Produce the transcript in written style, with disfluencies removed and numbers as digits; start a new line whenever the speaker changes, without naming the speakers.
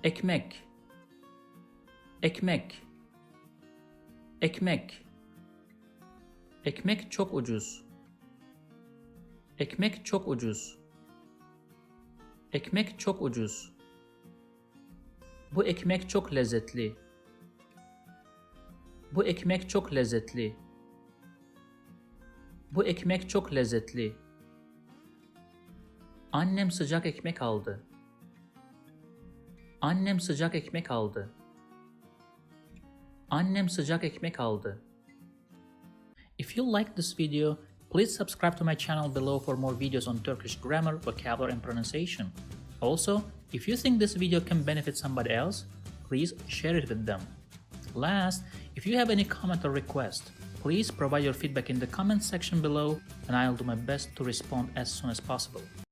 Ekmek, ekmek, ekmek. Ekmek çok ucuz. Ekmek çok ucuz. Ekmek çok ucuz. Bu ekmek çok lezzetli. Bu ekmek çok lezzetli. Bu ekmek çok lezzetli. Annem sıcak ekmek aldı. Annem sıcak ekmek aldı. Annem sıcak ekmek aldı. If you like this video, please subscribe to my channel below for more videos on Turkish grammar, vocabulary, and pronunciation. Also, if you think this video can benefit somebody else, please share it with them. Last, if you have any comment or request, please provide your feedback in the comment section below and I'll do my best to respond as soon as possible.